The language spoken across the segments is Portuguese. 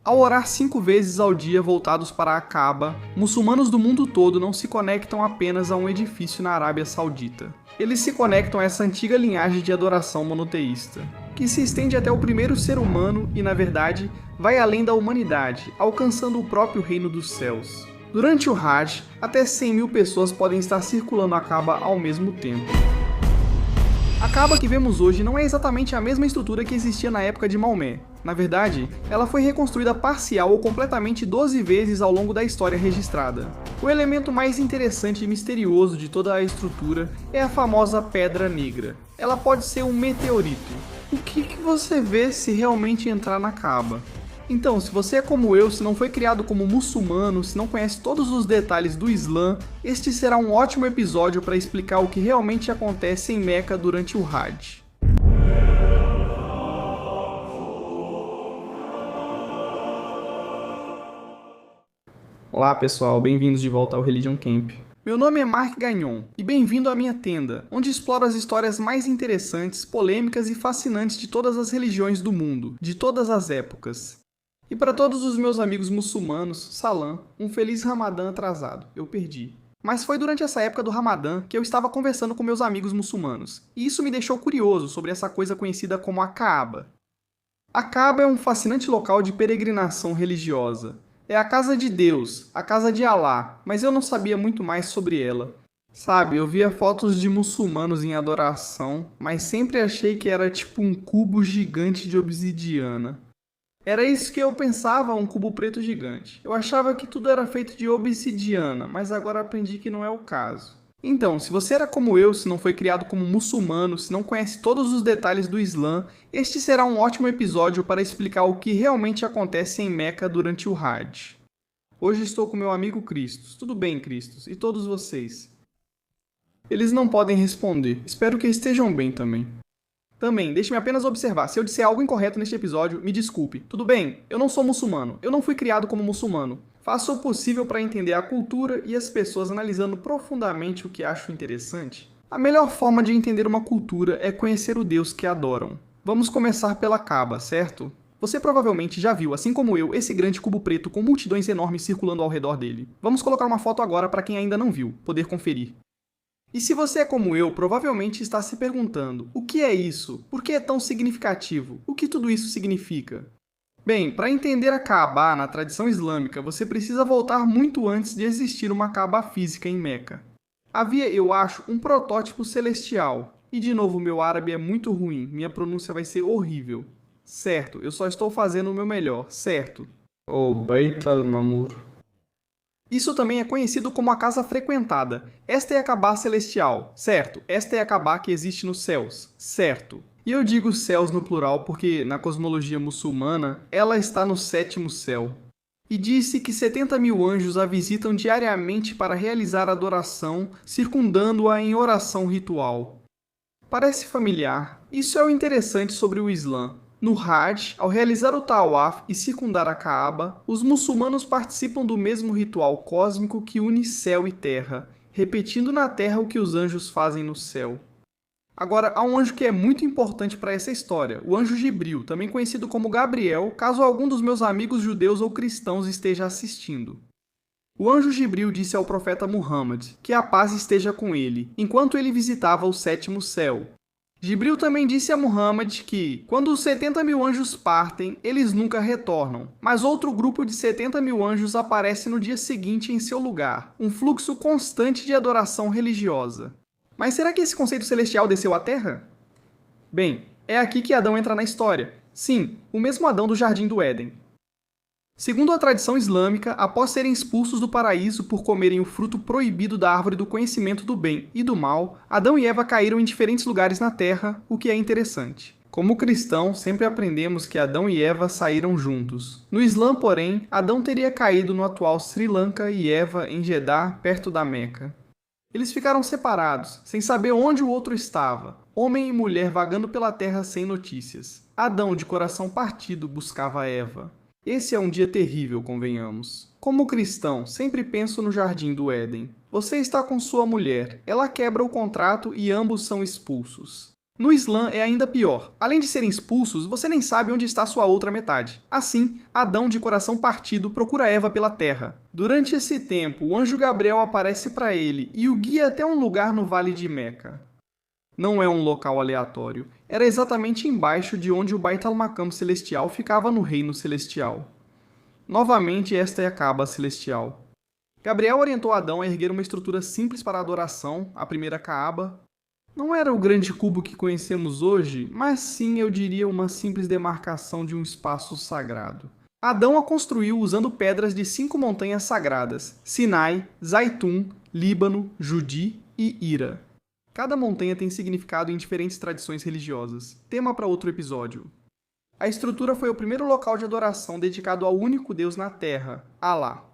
Ao orar 5 vezes ao dia voltados para a Kaaba, muçulmanos do mundo todo não se conectam apenas a um edifício na Arábia Saudita. Eles se conectam a essa antiga linhagem de adoração monoteísta, que se estende até o primeiro ser humano e, na verdade, vai além da humanidade, alcançando o próprio reino dos céus. Durante o Hajj, até 100.000 pessoas podem estar circulando a Kaaba ao mesmo tempo. A Kaaba que vemos hoje não é exatamente a mesma estrutura que existia na época de Maomé. Na verdade, ela foi reconstruída parcial ou completamente 12 vezes ao longo da história registrada. O elemento mais interessante e misterioso de toda a estrutura é a famosa Pedra Negra. Ela pode ser um meteorito. O que você vê se realmente entrar na Kaaba? Então, se você é como eu, se não foi criado como muçulmano, se não conhece todos os detalhes do Islã, este será um ótimo episódio para explicar o que realmente acontece em Meca durante o Hajj. Olá pessoal, bem-vindos de volta ao Religion Camp. Meu nome é Mark Gagnon e bem-vindo à minha tenda, onde exploro as histórias mais interessantes, polêmicas e fascinantes de todas as religiões do mundo, de todas as épocas. E para todos os meus amigos muçulmanos, Salam, um feliz Ramadã atrasado, eu perdi. Mas foi durante essa época do Ramadã que eu estava conversando com meus amigos muçulmanos, e isso me deixou curioso sobre essa coisa conhecida como a Kaaba. A Kaaba é um fascinante local de peregrinação religiosa. É a casa de Deus, a casa de Alá, mas eu não sabia muito mais sobre ela. Sabe, eu via fotos de muçulmanos em adoração, mas sempre achei que era tipo um cubo gigante de obsidiana. Era isso que eu pensava, um cubo preto gigante. Eu achava que tudo era feito de obsidiana, mas agora aprendi que não é o caso. Então, se você era como eu, se não foi criado como muçulmano, se não conhece todos os detalhes do Islã, este será um ótimo episódio para explicar o que realmente acontece em Meca durante o Hajj. Hoje estou com meu amigo Cristos. Tudo bem, Cristos? E todos vocês? Eles não podem responder. Espero que estejam bem também. Também, deixe-me apenas observar, se eu disser algo incorreto neste episódio, me desculpe. Tudo bem, eu não sou muçulmano, eu não fui criado como muçulmano. Faço o possível para entender a cultura e as pessoas analisando profundamente o que acho interessante. A melhor forma de entender uma cultura é conhecer o Deus que adoram. Vamos começar pela Kaaba, certo? Você provavelmente já viu, assim como eu, esse grande cubo preto com multidões enormes circulando ao redor dele. Vamos colocar uma foto agora para quem ainda não viu, poder conferir. E se você é como eu, provavelmente está se perguntando, o que é isso? Por que é tão significativo? O que tudo isso significa? Bem, para entender a Kaaba na tradição islâmica, você precisa voltar muito antes de existir uma Kaaba física em Meca. Havia, eu acho, um protótipo celestial. E de novo, meu árabe é muito ruim, minha pronúncia vai ser horrível. Certo, eu só estou fazendo o meu melhor, certo? O Beit al-Mamur. Isso também é conhecido como a casa frequentada. Esta é a Kaaba celestial, certo? Esta é a Kaaba que existe nos céus, certo? E eu digo céus no plural porque, na cosmologia muçulmana, ela está no 7º céu. E disse que 70.000 anjos a visitam diariamente para realizar adoração, circundando-a em oração ritual. Parece familiar. Isso é o interessante sobre o Islã. No Hajj, ao realizar o Tawaf e circundar a Kaaba, os muçulmanos participam do mesmo ritual cósmico que une céu e terra, repetindo na terra o que os anjos fazem no céu. Agora, há um anjo que é muito importante para essa história, o anjo Jibril, também conhecido como Gabriel, caso algum dos meus amigos judeus ou cristãos esteja assistindo. O anjo Jibril disse ao profeta Muhammad que a paz esteja com ele, enquanto ele visitava o 7º céu. Jibril também disse a Muhammad que, quando os 70.000 anjos partem, eles nunca retornam, mas outro grupo de 70.000 anjos aparece no dia seguinte em seu lugar, um fluxo constante de adoração religiosa. Mas será que esse conceito celestial desceu à Terra? Bem, é aqui que Adão entra na história. Sim, o mesmo Adão do Jardim do Éden. Segundo a tradição islâmica, após serem expulsos do paraíso por comerem o fruto proibido da árvore do conhecimento do bem e do mal, Adão e Eva caíram em diferentes lugares na Terra, o que é interessante. Como cristãos, sempre aprendemos que Adão e Eva saíram juntos. No Islã, porém, Adão teria caído no atual Sri Lanka e Eva em Jeddah, perto da Meca. Eles ficaram separados, sem saber onde o outro estava, homem e mulher vagando pela terra sem notícias. Adão, de coração partido, buscava Eva. Esse é um dia terrível, convenhamos. Como cristão, sempre penso no Jardim do Éden. Você está com sua mulher, ela quebra o contrato e ambos são expulsos. No Islã é ainda pior. Além de serem expulsos, você nem sabe onde está sua outra metade. Assim, Adão, de coração partido, procura Eva pela terra. Durante esse tempo, o anjo Gabriel aparece para ele e o guia até um lugar no Vale de Meca. Não é um local aleatório. Era exatamente embaixo de onde o Beit al-Maqam celestial ficava no reino celestial. Novamente, esta é a Kaaba celestial. Gabriel orientou Adão a erguer uma estrutura simples para a adoração, a primeira Kaaba. Não era o grande cubo que conhecemos hoje, mas sim, eu diria, uma simples demarcação de um espaço sagrado. Adão a construiu usando pedras de 5 montanhas sagradas: Sinai, Zaitun, Líbano, Judi e Hira. Cada montanha tem significado em diferentes tradições religiosas. Tema para outro episódio. A estrutura foi o primeiro local de adoração dedicado ao único Deus na Terra, Alá.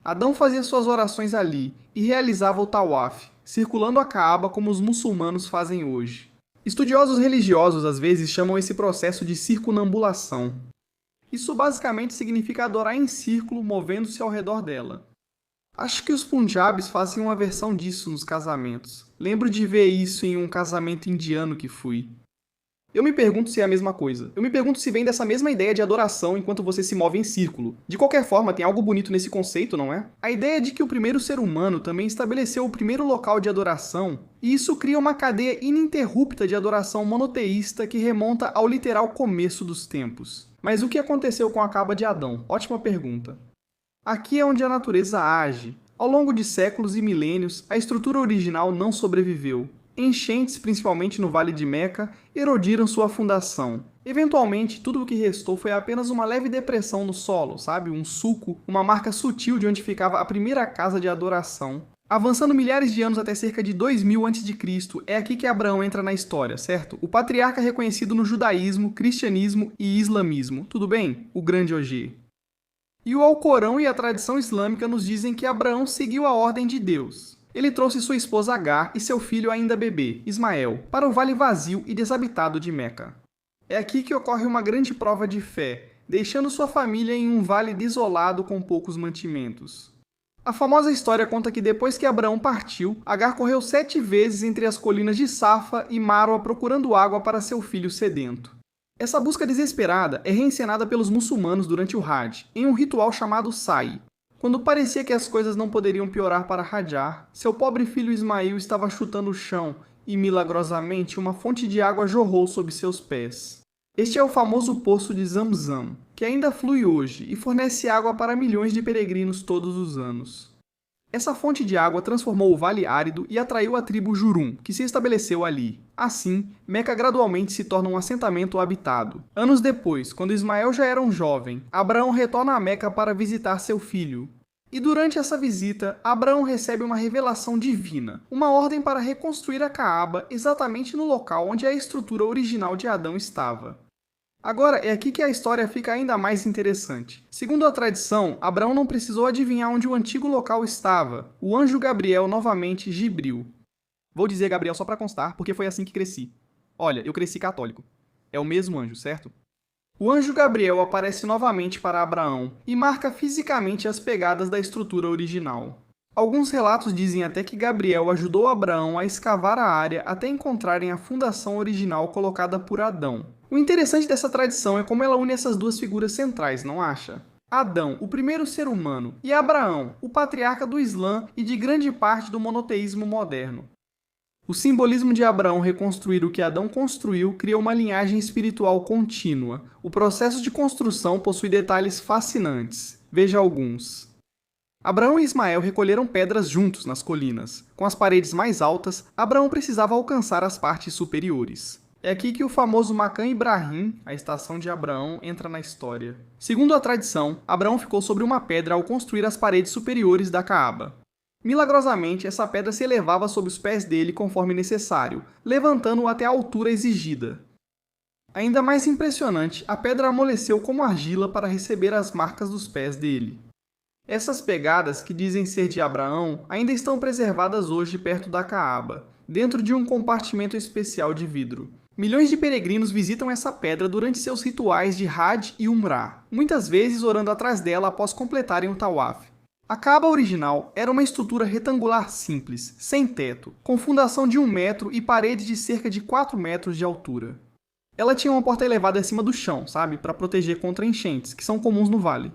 Adão fazia suas orações ali e realizava o tawaf, circulando a Kaaba como os muçulmanos fazem hoje. Estudiosos religiosos às vezes chamam esse processo de circunambulação. Isso basicamente significa adorar em círculo, movendo-se ao redor dela. Acho que os Punjabis fazem uma versão disso nos casamentos. Lembro de ver isso em um casamento indiano que fui. Eu me pergunto se é a mesma coisa. Eu me pergunto se vem dessa mesma ideia de adoração enquanto você se move em círculo. De qualquer forma, tem algo bonito nesse conceito, não é? A ideia de que o primeiro ser humano também estabeleceu o primeiro local de adoração, e isso cria uma cadeia ininterrupta de adoração monoteísta que remonta ao literal começo dos tempos. Mas o que aconteceu com a Kaaba de Adão? Ótima pergunta. Aqui é onde a natureza age. Ao longo de séculos e milênios, a estrutura original não sobreviveu. Enchentes, principalmente no Vale de Meca, erodiram sua fundação. Eventualmente, tudo o que restou foi apenas uma leve depressão no solo, sabe? Um sulco, uma marca sutil de onde ficava a primeira casa de adoração. Avançando milhares de anos até cerca de 2000 a.C., é aqui que Abraão entra na história, certo? O patriarca reconhecido no judaísmo, cristianismo e islamismo. Tudo bem? O grande OG. E o Alcorão e a tradição islâmica nos dizem que Abraão seguiu a ordem de Deus. Ele trouxe sua esposa Agar e seu filho ainda bebê, Ismael, para o vale vazio e desabitado de Meca. É aqui que ocorre uma grande prova de fé, deixando sua família em um vale desolado com poucos mantimentos. A famosa história conta que depois que Abraão partiu, Agar correu 7 vezes entre as colinas de Safa e Marwa procurando água para seu filho sedento. Essa busca desesperada é reencenada pelos muçulmanos durante o Hajj, em um ritual chamado Sa'i. Quando parecia que as coisas não poderiam piorar para Hajar, seu pobre filho Ismael estava chutando o chão e, milagrosamente, uma fonte de água jorrou sob seus pés. Este é o famoso poço de Zamzam, que ainda flui hoje e fornece água para milhões de peregrinos todos os anos. Essa fonte de água transformou o vale árido e atraiu a tribo Jurum, que se estabeleceu ali. Assim, Meca gradualmente se torna um assentamento habitado. Anos depois, quando Ismael já era um jovem, Abraão retorna a Meca para visitar seu filho. E durante essa visita, Abraão recebe uma revelação divina, uma ordem para reconstruir a Kaaba exatamente no local onde a estrutura original de Adão estava. Agora, é aqui que a história fica ainda mais interessante. Segundo a tradição, Abraão não precisou adivinhar onde o antigo local estava. O anjo Gabriel novamente Gibril. Vou dizer Gabriel só para constar, porque foi assim que cresci. Olha, eu cresci católico. É o mesmo anjo, certo? O anjo Gabriel aparece novamente para Abraão e marca fisicamente as pegadas da estrutura original. Alguns relatos dizem até que Gabriel ajudou Abraão a escavar a área até encontrarem a fundação original colocada por Adão. O interessante dessa tradição é como ela une essas duas figuras centrais, não acha? Adão, o primeiro ser humano, e Abraão, o patriarca do Islã e de grande parte do monoteísmo moderno. O simbolismo de Abraão reconstruir o que Adão construiu cria uma linhagem espiritual contínua. O processo de construção possui detalhes fascinantes. Veja alguns. Abraão e Ismael recolheram pedras juntos nas colinas. Com as paredes mais altas, Abraão precisava alcançar as partes superiores. É aqui que o famoso Maqam Ibrahim, a estação de Abraão, entra na história. Segundo a tradição, Abraão ficou sobre uma pedra ao construir as paredes superiores da Kaaba. Milagrosamente, essa pedra se elevava sob os pés dele conforme necessário, levantando-o até a altura exigida. Ainda mais impressionante, a pedra amoleceu como argila para receber as marcas dos pés dele. Essas pegadas, que dizem ser de Abraão, ainda estão preservadas hoje perto da Kaaba, dentro de um compartimento especial de vidro. Milhões de peregrinos visitam essa pedra durante seus rituais de Hajj e Umrah, muitas vezes orando atrás dela após completarem o tawaf. A Kaaba original era uma estrutura retangular simples, sem teto, com fundação de 1 metro e paredes de cerca de 4 metros de altura. Ela tinha uma porta elevada acima do chão, sabe, para proteger contra enchentes, que são comuns no vale.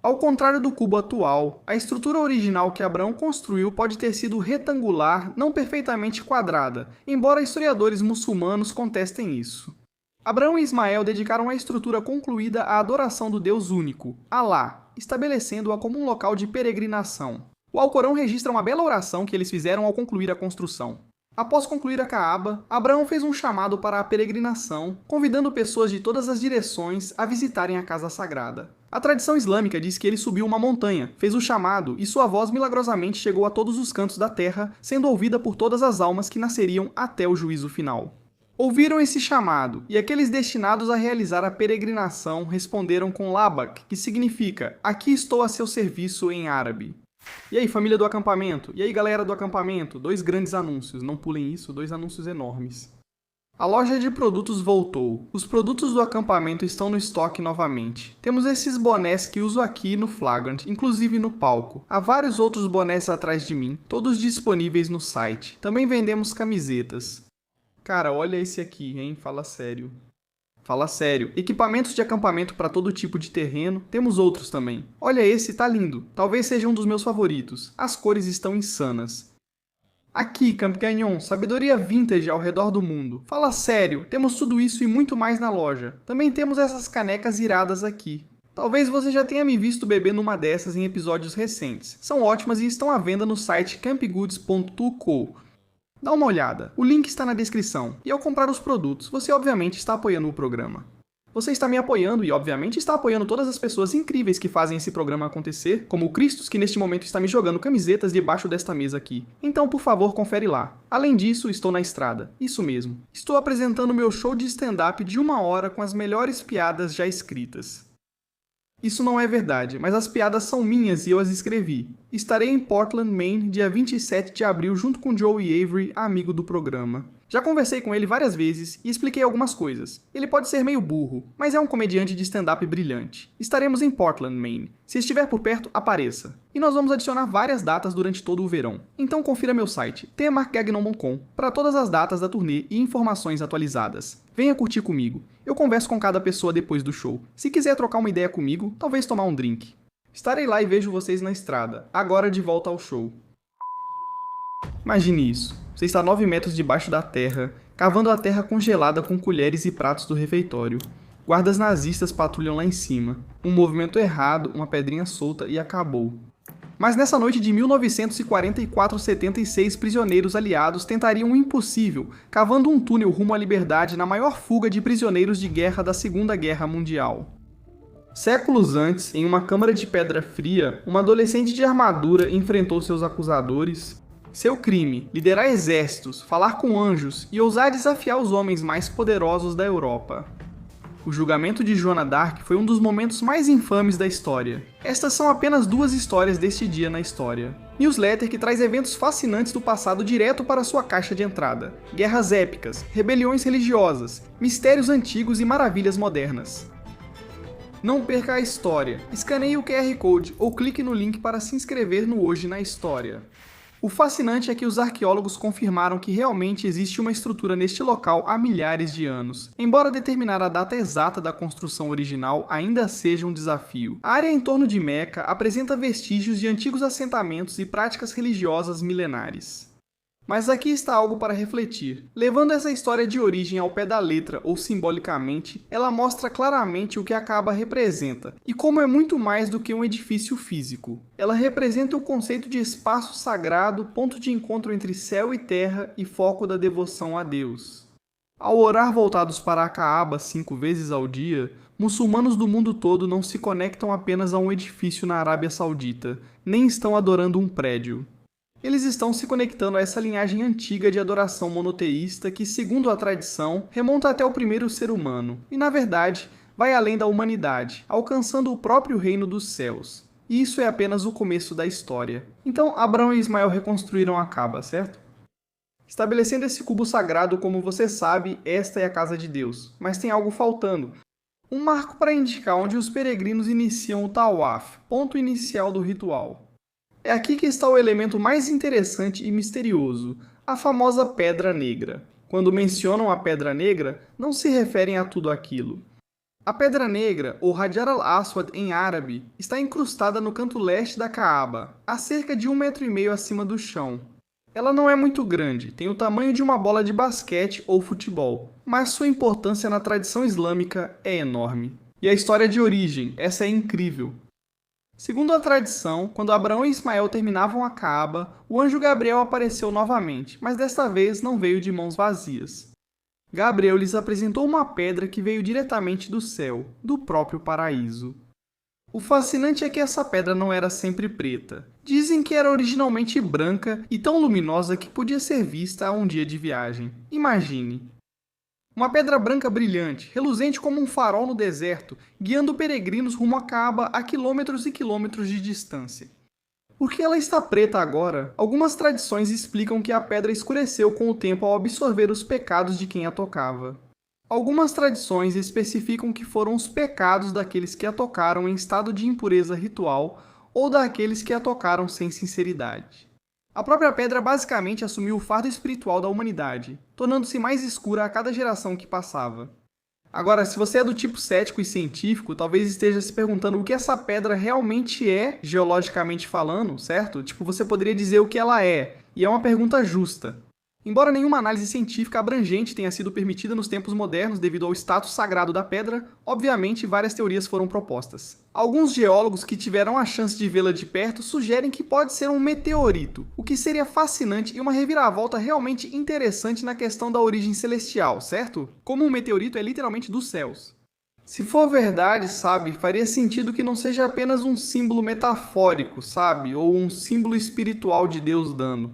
Ao contrário do cubo atual, a estrutura original que Abraão construiu pode ter sido retangular, não perfeitamente quadrada, embora historiadores muçulmanos contestem isso. Abraão e Ismael dedicaram a estrutura concluída à adoração do Deus único, Alá, estabelecendo-a como um local de peregrinação. O Alcorão registra uma bela oração que eles fizeram ao concluir a construção. Após concluir a Kaaba, Abraão fez um chamado para a peregrinação, convidando pessoas de todas as direções a visitarem a casa sagrada. A tradição islâmica diz que ele subiu uma montanha, fez o chamado e sua voz milagrosamente chegou a todos os cantos da terra, sendo ouvida por todas as almas que nasceriam até o juízo final. Ouviram esse chamado, e aqueles destinados a realizar a peregrinação responderam com Labak, que significa "aqui estou a seu serviço" em árabe. E aí, família do acampamento? E aí, galera do acampamento? 2 grandes anúncios, não pulem isso, 2 anúncios enormes. A loja de produtos voltou. Os produtos do acampamento estão no estoque novamente. Temos esses bonés que uso aqui no Flagrant, inclusive no palco. Há vários outros bonés atrás de mim, todos disponíveis no site. Também vendemos camisetas. Cara, olha esse aqui, hein? Fala sério. Fala sério. Equipamentos de acampamento para todo tipo de terreno. Temos outros também. Olha esse, tá lindo. Talvez seja um dos meus favoritos. As cores estão insanas. Aqui, Camp Gagnon, sabedoria vintage ao redor do mundo. Fala sério, temos tudo isso e muito mais na loja. Também temos essas canecas iradas aqui. Talvez você já tenha me visto beber numa dessas em episódios recentes. São ótimas e estão à venda no site campgoods.co. Dá uma olhada, o link está na descrição, e ao comprar os produtos, você obviamente está apoiando o programa. Você está me apoiando e obviamente está apoiando todas as pessoas incríveis que fazem esse programa acontecer, como o Christos, que neste momento está me jogando camisetas debaixo desta mesa aqui. Então, por favor, confere lá. Além disso, estou na estrada. Isso mesmo. Estou apresentando meu show de stand-up de 1 hora com as melhores piadas já escritas. Isso não é verdade, mas as piadas são minhas e eu as escrevi. Estarei em Portland, Maine, dia 27 de abril, junto com Joey Avery, amigo do programa. Já conversei com ele várias vezes e expliquei algumas coisas. Ele pode ser meio burro, mas é um comediante de stand-up brilhante. Estaremos em Portland, Maine. Se estiver por perto, apareça. E nós vamos adicionar várias datas durante todo o verão. Então confira meu site, tmarkgagnon.com, para todas as datas da turnê e informações atualizadas. Venha curtir comigo. Eu converso com cada pessoa depois do show. Se quiser trocar uma ideia comigo, talvez tomar um drink. Estarei lá e vejo vocês na estrada. Agora de volta ao show. Imagine isso. Você está a 9 metros debaixo da terra, cavando a terra congelada com colheres e pratos do refeitório. Guardas nazistas patrulham lá em cima. Um movimento errado, uma pedrinha solta e acabou. Mas nessa noite de 1944-76, prisioneiros aliados tentariam o impossível, cavando um túnel rumo à liberdade na maior fuga de prisioneiros de guerra da Segunda Guerra Mundial. Séculos antes, em uma câmara de pedra fria, uma adolescente de armadura enfrentou seus acusadores. Seu crime: liderar exércitos, falar com anjos e ousar desafiar os homens mais poderosos da Europa. O julgamento de Joana d'Arc foi um dos momentos mais infames da história. Estas são apenas 2 histórias deste dia na história. Newsletter que traz eventos fascinantes do passado direto para sua caixa de entrada. Guerras épicas, rebeliões religiosas, mistérios antigos e maravilhas modernas. Não perca a história. Escaneie o QR Code ou clique no link para se inscrever no Hoje na História. O fascinante é que os arqueólogos confirmaram que realmente existe uma estrutura neste local há milhares de anos, embora determinar a data exata da construção original ainda seja um desafio. A área em torno de Meca apresenta vestígios de antigos assentamentos e práticas religiosas milenares. Mas aqui está algo para refletir. Levando essa história de origem ao pé da letra ou simbolicamente, ela mostra claramente o que a Kaaba representa, e como é muito mais do que um edifício físico. Ela representa o conceito de espaço sagrado, ponto de encontro entre céu e terra e foco da devoção a Deus. Ao orar voltados para a Kaaba 5 vezes ao dia, muçulmanos do mundo todo não se conectam apenas a um edifício na Arábia Saudita, nem estão adorando um prédio. Eles estão se conectando a essa linhagem antiga de adoração monoteísta que, segundo a tradição, remonta até o primeiro ser humano, e na verdade, vai além da humanidade, alcançando o próprio reino dos céus. E isso é apenas o começo da história. Então, Abraão e Ismael reconstruíram a Kaaba, certo? Estabelecendo esse cubo sagrado, como você sabe, esta é a casa de Deus, mas tem algo faltando. Um marco para indicar onde os peregrinos iniciam o Tawaf, ponto inicial do ritual. É aqui que está o elemento mais interessante e misterioso, a famosa Pedra Negra. Quando mencionam a Pedra Negra, não se referem a tudo aquilo. A Pedra Negra, ou Hajar al-Aswad em árabe, está incrustada no canto leste da Caaba, a cerca de 1,5 m acima do chão. Ela não é muito grande, tem o tamanho de uma bola de basquete ou futebol, mas sua importância na tradição islâmica é enorme. E a história de origem, essa é incrível. Segundo a tradição, quando Abraão e Ismael terminavam a Caaba, o anjo Gabriel apareceu novamente, mas desta vez não veio de mãos vazias. Gabriel lhes apresentou uma pedra que veio diretamente do céu, do próprio paraíso. O fascinante é que essa pedra não era sempre preta. Dizem que era originalmente branca e tão luminosa que podia ser vista a um dia de viagem. Imagine! Uma pedra branca brilhante, reluzente como um farol no deserto, guiando peregrinos rumo a Caaba a quilômetros e quilômetros de distância. Por que ela está preta agora? Algumas tradições explicam que a pedra escureceu com o tempo ao absorver os pecados de quem a tocava. Algumas tradições especificam que foram os pecados daqueles que a tocaram em estado de impureza ritual ou daqueles que a tocaram sem sinceridade. A própria pedra basicamente assumiu o fardo espiritual da humanidade, tornando-se mais escura a cada geração que passava. Agora, se você é do tipo cético e científico, talvez esteja se perguntando o que essa pedra realmente é, geologicamente falando, certo? Tipo, você poderia dizer o que ela é, e é uma pergunta justa. Embora nenhuma análise científica abrangente tenha sido permitida nos tempos modernos devido ao status sagrado da pedra, obviamente várias teorias foram propostas. Alguns geólogos que tiveram a chance de vê-la de perto sugerem que pode ser um meteorito, o que seria fascinante e uma reviravolta realmente interessante na questão da origem celestial, certo? Como um meteorito é literalmente dos céus. Se for verdade, sabe, faria sentido que não seja apenas um símbolo metafórico, sabe, ou um símbolo espiritual de Deus dando.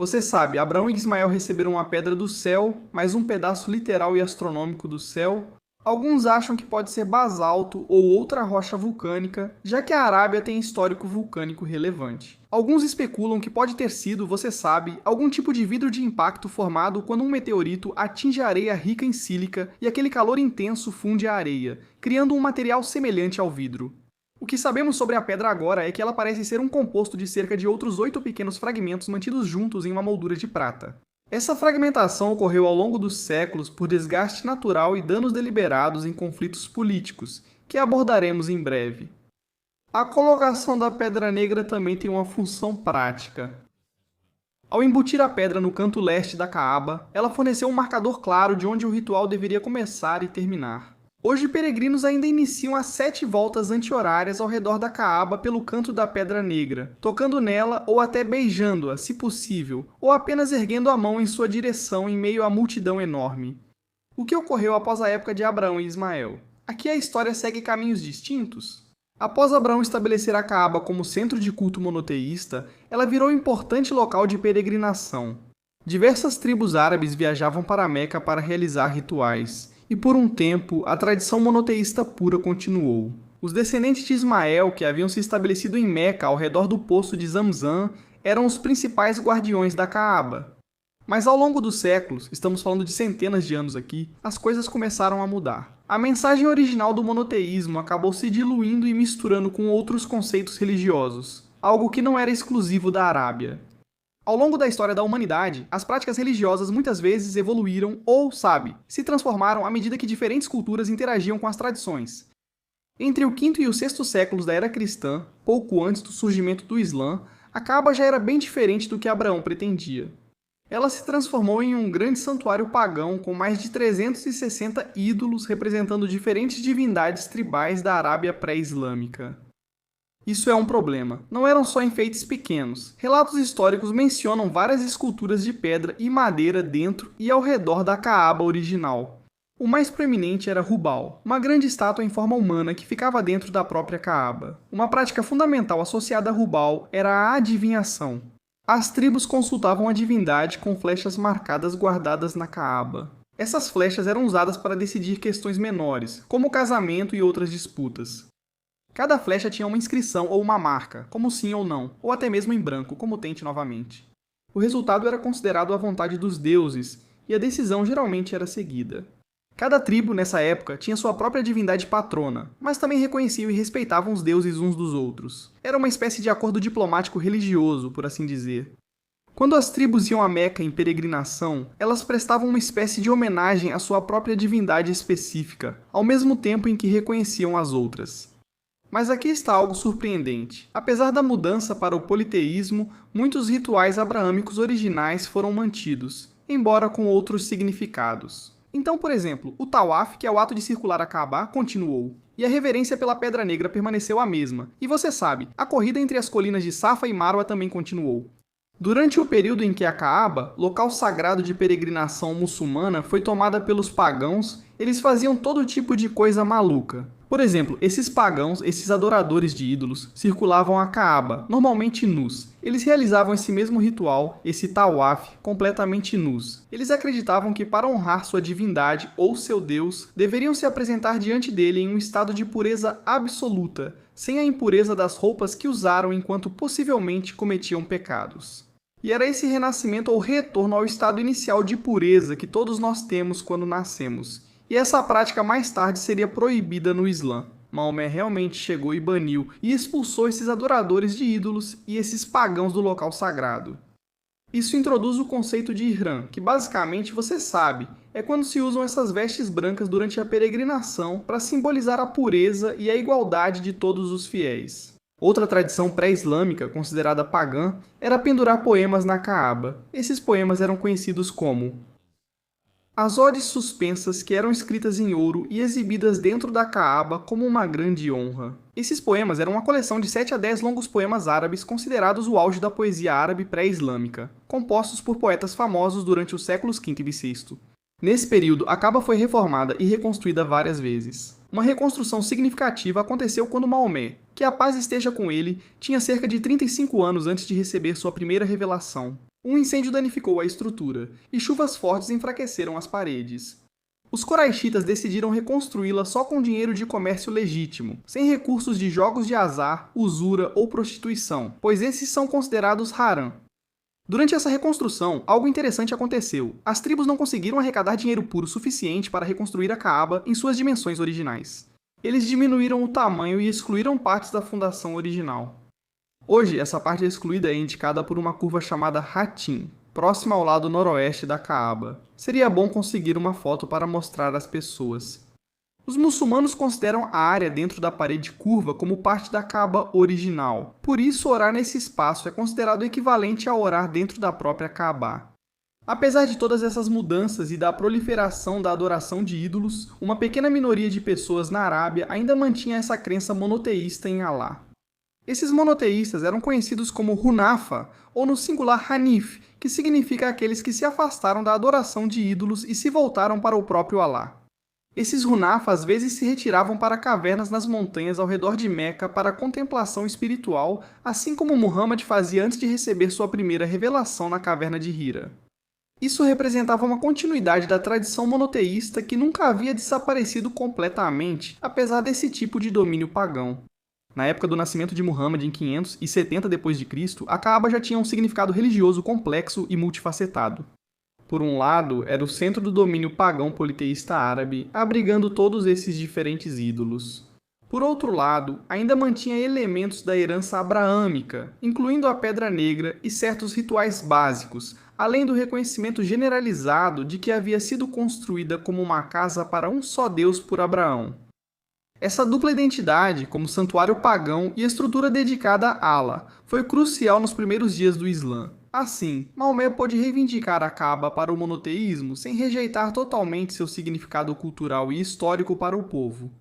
Você sabe, Abraão e Ismael receberam uma pedra do céu, mais um pedaço literal e astronômico do céu. Alguns acham que pode ser basalto ou outra rocha vulcânica, já que a Arábia tem histórico vulcânico relevante. Alguns especulam que pode ter sido, você sabe, algum tipo de vidro de impacto formado quando um meteorito atinge a areia rica em sílica e aquele calor intenso funde a areia, criando um material semelhante ao vidro. O que sabemos sobre a pedra agora é que ela parece ser um composto de cerca de outros 8 pequenos fragmentos mantidos juntos em uma moldura de prata. Essa fragmentação ocorreu ao longo dos séculos por desgaste natural e danos deliberados em conflitos políticos, que abordaremos em breve. A colocação da pedra negra também tem uma função prática. Ao embutir a pedra no canto leste da Caaba, ela forneceu um marcador claro de onde o ritual deveria começar e terminar. Hoje, peregrinos ainda iniciam as 7 voltas anti-horárias ao redor da Caaba pelo canto da Pedra Negra, tocando nela ou até beijando-a, se possível, ou apenas erguendo a mão em sua direção em meio à multidão enorme. O que ocorreu após a época de Abraão e Ismael? Aqui a história segue caminhos distintos? Após Abraão estabelecer a Caaba como centro de culto monoteísta, ela virou um importante local de peregrinação. Diversas tribos árabes viajavam para Meca para realizar rituais. E por um tempo, a tradição monoteísta pura continuou. Os descendentes de Ismael, que haviam se estabelecido em Meca ao redor do poço de Zamzam, eram os principais guardiões da Caaba. Mas ao longo dos séculos, estamos falando de centenas de anos aqui, as coisas começaram a mudar. A mensagem original do monoteísmo acabou se diluindo e misturando com outros conceitos religiosos, algo que não era exclusivo da Arábia. Ao longo da história da humanidade, as práticas religiosas muitas vezes evoluíram ou, se transformaram à medida que diferentes culturas interagiam com as tradições. Entre o V e o VI séculos da era cristã, pouco antes do surgimento do Islã, a Caaba já era bem diferente do que Abraão pretendia. Ela se transformou em um grande santuário pagão com mais de 360 ídolos representando diferentes divindades tribais da Arábia pré-islâmica. Isso é um problema. Não eram só enfeites pequenos. Relatos históricos mencionam várias esculturas de pedra e madeira dentro e ao redor da Caaba original. O mais proeminente era Hubal, uma grande estátua em forma humana que ficava dentro da própria Caaba. Uma prática fundamental associada a Hubal era a adivinhação. As tribos consultavam a divindade com flechas marcadas guardadas na Caaba. Essas flechas eram usadas para decidir questões menores, como o casamento e outras disputas. Cada flecha tinha uma inscrição ou uma marca, como sim ou não, ou até mesmo em branco, como tente novamente. O resultado era considerado a vontade dos deuses, e a decisão geralmente era seguida. Cada tribo, nessa época, tinha sua própria divindade patrona, mas também reconheciam e respeitavam os deuses uns dos outros. Era uma espécie de acordo diplomático religioso, por assim dizer. Quando as tribos iam a Meca em peregrinação, elas prestavam uma espécie de homenagem à sua própria divindade específica, ao mesmo tempo em que reconheciam as outras. Mas aqui está algo surpreendente. Apesar da mudança para o politeísmo, muitos rituais abraâmicos originais foram mantidos, embora com outros significados. Então, por exemplo, o Tawaf, que é o ato de circular a Kaaba, continuou. E a reverência pela Pedra Negra permaneceu a mesma. E você sabe, a corrida entre as colinas de Safa e Marwa também continuou. Durante o período em que a Kaaba, local sagrado de peregrinação muçulmana, foi tomada pelos pagãos, eles faziam todo tipo de coisa maluca. Por exemplo, esses pagãos, esses adoradores de ídolos, circulavam a Kaaba, normalmente nus. Eles realizavam esse mesmo ritual, esse tawaf, completamente nus. Eles acreditavam que para honrar sua divindade ou seu Deus, deveriam se apresentar diante dele em um estado de pureza absoluta, sem a impureza das roupas que usaram enquanto possivelmente cometiam pecados. E era esse renascimento ou retorno ao estado inicial de pureza que todos nós temos quando nascemos. E essa prática mais tarde seria proibida no Islã. Maomé realmente chegou e baniu e expulsou esses adoradores de ídolos e esses pagãos do local sagrado. Isso introduz o conceito de ihram, que basicamente, você sabe, é quando se usam essas vestes brancas durante a peregrinação para simbolizar a pureza e a igualdade de todos os fiéis. Outra tradição pré-islâmica, considerada pagã, era pendurar poemas na Kaaba. Esses poemas eram conhecidos como as odes suspensas, que eram escritas em ouro e exibidas dentro da Kaaba como uma grande honra. Esses poemas eram uma coleção de 7 a 10 longos poemas árabes considerados o auge da poesia árabe pré-islâmica, compostos por poetas famosos durante os séculos V e VI. Nesse período, a Kaaba foi reformada e reconstruída várias vezes. Uma reconstrução significativa aconteceu quando Maomé, que a paz esteja com ele, tinha cerca de 35 anos antes de receber sua primeira revelação. Um incêndio danificou a estrutura, e chuvas fortes enfraqueceram as paredes. Os Quraishitas decidiram reconstruí-la só com dinheiro de comércio legítimo, sem recursos de jogos de azar, usura ou prostituição, pois esses são considerados haram. Durante essa reconstrução, algo interessante aconteceu. As tribos não conseguiram arrecadar dinheiro puro suficiente para reconstruir a Kaaba em suas dimensões originais. Eles diminuíram o tamanho e excluíram partes da fundação original. Hoje, essa parte excluída é indicada por uma curva chamada Hatim, próxima ao lado noroeste da Kaaba. Seria bom conseguir uma foto para mostrar às pessoas. Os muçulmanos consideram a área dentro da parede curva como parte da Kaaba original. Por isso, orar nesse espaço é considerado equivalente a orar dentro da própria Kaaba. Apesar de todas essas mudanças e da proliferação da adoração de ídolos, uma pequena minoria de pessoas na Arábia ainda mantinha essa crença monoteísta em Alá. Esses monoteístas eram conhecidos como Hunafa, ou no singular Hanif, que significa aqueles que se afastaram da adoração de ídolos e se voltaram para o próprio Alá. Esses Hunafa às vezes se retiravam para cavernas nas montanhas ao redor de Meca para contemplação espiritual, assim como Muhammad fazia antes de receber sua primeira revelação na caverna de Hira. Isso representava uma continuidade da tradição monoteísta que nunca havia desaparecido completamente, apesar desse tipo de domínio pagão. Na época do nascimento de Muhammad, em 570 d.C., a Kaaba já tinha um significado religioso complexo e multifacetado. Por um lado, era o centro do domínio pagão politeísta árabe, abrigando todos esses diferentes ídolos. Por outro lado, ainda mantinha elementos da herança abraâmica, incluindo a Pedra Negra e certos rituais básicos, além do reconhecimento generalizado de que havia sido construída como uma casa para um só Deus por Abraão. Essa dupla identidade, como santuário pagão e estrutura dedicada a Allah, foi crucial nos primeiros dias do Islã. Assim, Maomé pôde reivindicar a Kaaba para o monoteísmo sem rejeitar totalmente seu significado cultural e histórico para o povo.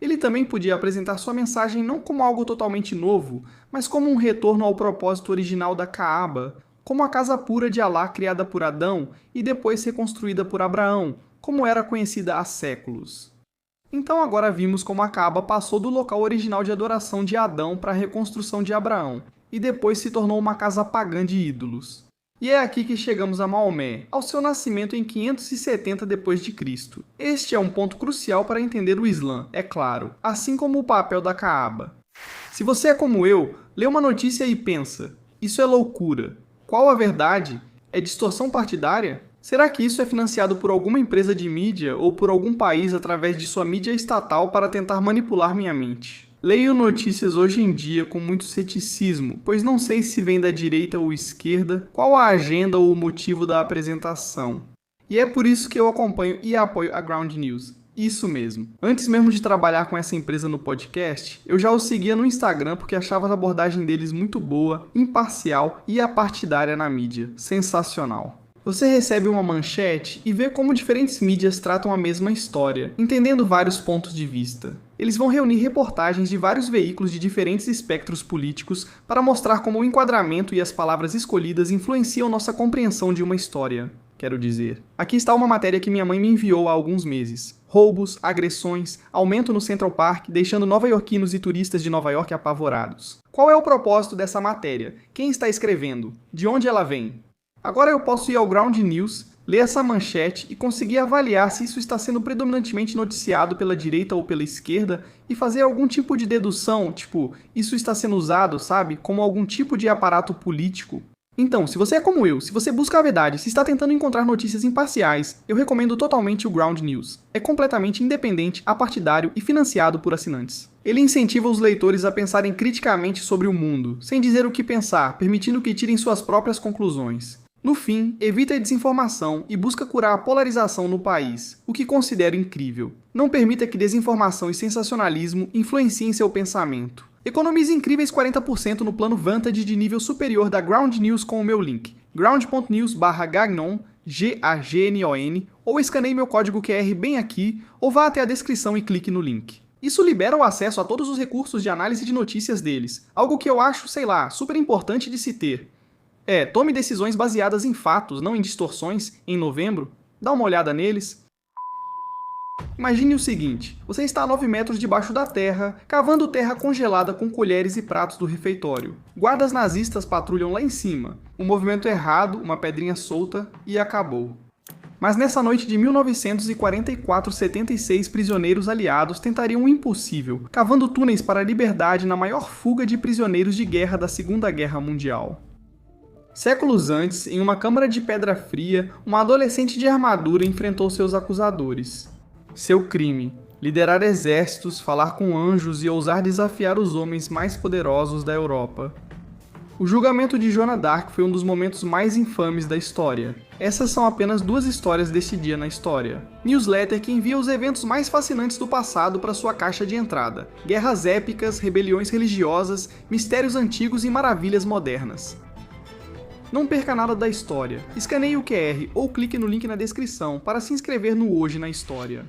Ele também podia apresentar sua mensagem não como algo totalmente novo, mas como um retorno ao propósito original da Kaaba, como a casa pura de Allah criada por Adão e depois reconstruída por Abraão, como era conhecida há séculos. Então agora vimos como a Kaaba passou do local original de adoração de Adão para a reconstrução de Abraão, e depois se tornou uma casa pagã de ídolos. E é aqui que chegamos a Maomé, ao seu nascimento em 570 d.C. Este é um ponto crucial para entender o Islã, é claro, assim como o papel da Kaaba. Se você é como eu, lê uma notícia e pensa, isso é loucura. Qual a verdade? É distorção partidária? Será que isso é financiado por alguma empresa de mídia ou por algum país através de sua mídia estatal para tentar manipular minha mente? Leio notícias hoje em dia com muito ceticismo, pois não sei se vem da direita ou esquerda, qual a agenda ou o motivo da apresentação. E é por isso que eu acompanho e apoio a Ground News. Isso mesmo. Antes mesmo de trabalhar com essa empresa no podcast, eu já os seguia no Instagram porque achava a abordagem deles muito boa, imparcial e apartidária na mídia. Sensacional. Você recebe uma manchete e vê como diferentes mídias tratam a mesma história, entendendo vários pontos de vista. Eles vão reunir reportagens de vários veículos de diferentes espectros políticos para mostrar como o enquadramento e as palavras escolhidas influenciam nossa compreensão de uma história. Quero dizer. Aqui está uma matéria que minha mãe me enviou há alguns meses. Roubos, agressões, aumento no Central Park, deixando nova-iorquinos e turistas de Nova York apavorados. Qual é o propósito dessa matéria? Quem está escrevendo? De onde ela vem? Agora eu posso ir ao Ground News, ler essa manchete e conseguir avaliar se isso está sendo predominantemente noticiado pela direita ou pela esquerda e fazer algum tipo de dedução, tipo, isso está sendo usado, sabe, como algum tipo de aparato político. Então, se você é como eu, se você busca a verdade, se está tentando encontrar notícias imparciais, eu recomendo totalmente o Ground News. É completamente independente, apartidário e financiado por assinantes. Ele incentiva os leitores a pensarem criticamente sobre o mundo, sem dizer o que pensar, permitindo que tirem suas próprias conclusões. No fim, evita a desinformação e busca curar a polarização no país, o que considero incrível. Não permita que desinformação e sensacionalismo influenciem seu pensamento. Economize incríveis 40% no plano Vantage de nível superior da Ground News com o meu link, ground.news/gagnon, Gagnon, ou escaneie meu código QR bem aqui, ou vá até a descrição e clique no link. Isso libera o acesso a todos os recursos de análise de notícias deles, algo que eu acho, sei lá, super importante de se ter. Tome decisões baseadas em fatos, não em distorções, em novembro. Dá uma olhada neles. Imagine o seguinte, você está a 9 metros debaixo da terra, cavando terra congelada com colheres e pratos do refeitório. Guardas nazistas patrulham lá em cima. Um movimento errado, uma pedrinha solta e acabou. Mas nessa noite de 1944, 76 prisioneiros aliados tentariam o impossível, cavando túneis para a liberdade na maior fuga de prisioneiros de guerra da Segunda Guerra Mundial. Séculos antes, em uma câmara de pedra fria, uma adolescente de armadura enfrentou seus acusadores. Seu crime: liderar exércitos, falar com anjos e ousar desafiar os homens mais poderosos da Europa. O julgamento de Joana d'Arc foi um dos momentos mais infames da história. Essas são apenas 2 histórias desse dia na história. Newsletter que envia os eventos mais fascinantes do passado para sua caixa de entrada. Guerras épicas, rebeliões religiosas, mistérios antigos e maravilhas modernas. Não perca nada da história. Escaneie o QR ou clique no link na descrição para se inscrever no Hoje na História.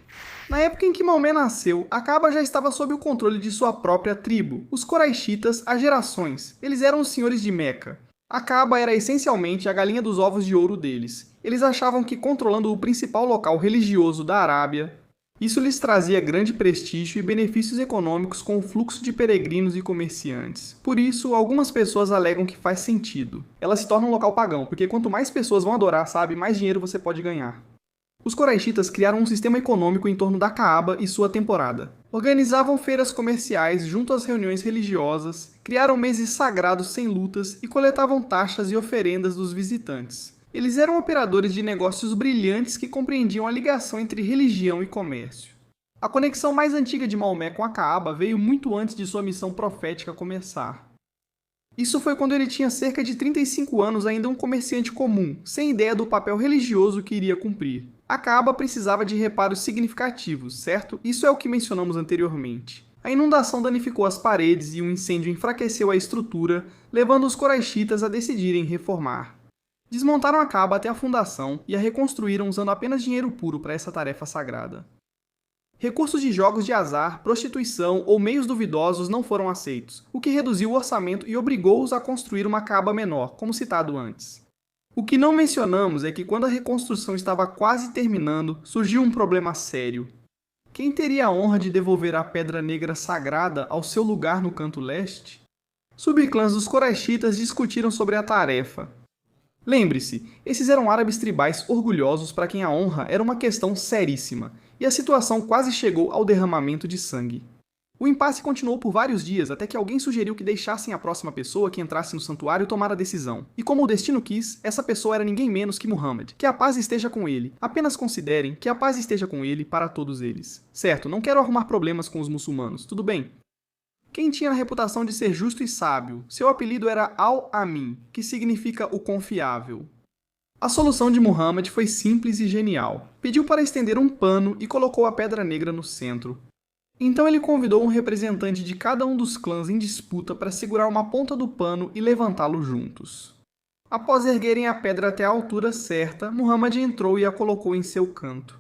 Na época em que Maomé nasceu, Acaba já estava sob o controle de sua própria tribo, os Quraishitas, há gerações. Eles eram os senhores de Meca. Acaba era essencialmente a galinha dos ovos de ouro deles. Eles achavam que controlando o principal local religioso da Arábia, isso lhes trazia grande prestígio e benefícios econômicos com o fluxo de peregrinos e comerciantes. Por isso, algumas pessoas alegam que faz sentido. Ela se torna um local pagão, porque quanto mais pessoas vão adorar, sabe, mais dinheiro você pode ganhar. Os Quraishitas criaram um sistema econômico em torno da Kaaba e sua temporada. Organizavam feiras comerciais junto às reuniões religiosas, criaram meses sagrados sem lutas e coletavam taxas e oferendas dos visitantes. Eles eram operadores de negócios brilhantes que compreendiam a ligação entre religião e comércio. A conexão mais antiga de Maomé com a Kaaba veio muito antes de sua missão profética começar. Isso foi quando ele tinha cerca de 35 anos, ainda um comerciante comum, sem ideia do papel religioso que iria cumprir. A Kaaba precisava de reparos significativos, certo? Isso é o que mencionamos anteriormente. A inundação danificou as paredes e um incêndio enfraqueceu a estrutura, levando os Quraishitas a decidirem reformar. Desmontaram a Kaaba até a fundação e a reconstruíram usando apenas dinheiro puro para essa tarefa sagrada. Recursos de jogos de azar, prostituição ou meios duvidosos não foram aceitos, o que reduziu o orçamento e obrigou-os a construir uma Kaaba menor, como citado antes. O que não mencionamos é que quando a reconstrução estava quase terminando, surgiu um problema sério. Quem teria a honra de devolver a Pedra Negra sagrada ao seu lugar no canto leste? Subclãs dos Quraishitas discutiram sobre a tarefa. Lembre-se, esses eram árabes tribais orgulhosos para quem a honra era uma questão seríssima, e a situação quase chegou ao derramamento de sangue. O impasse continuou por vários dias até que alguém sugeriu que deixassem a próxima pessoa que entrasse no santuário tomar a decisão. E como o destino quis, essa pessoa era ninguém menos que Muhammad. Que a paz esteja com ele. Apenas considerem que a paz esteja com ele para todos eles. Certo, não quero arrumar problemas com os muçulmanos, tudo bem? Quem tinha a reputação de ser justo e sábio, seu apelido era Al-Amin, que significa o confiável. A solução de Muhammad foi simples e genial. Pediu para estender um pano e colocou a pedra negra no centro. Então ele convidou um representante de cada um dos clãs em disputa para segurar uma ponta do pano e levantá-lo juntos. Após erguerem a pedra até a altura certa, Muhammad entrou e a colocou em seu canto.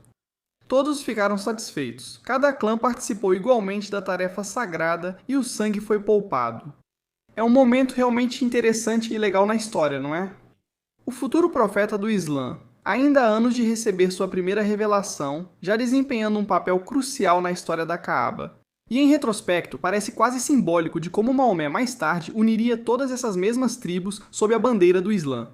Todos ficaram satisfeitos. Cada clã participou igualmente da tarefa sagrada e o sangue foi poupado. É um momento realmente interessante e legal na história, não é? O futuro profeta do Islã, ainda há anos de receber sua primeira revelação, já desempenhando um papel crucial na história da Kaaba. E em retrospecto, parece quase simbólico de como Maomé mais tarde uniria todas essas mesmas tribos sob a bandeira do Islã.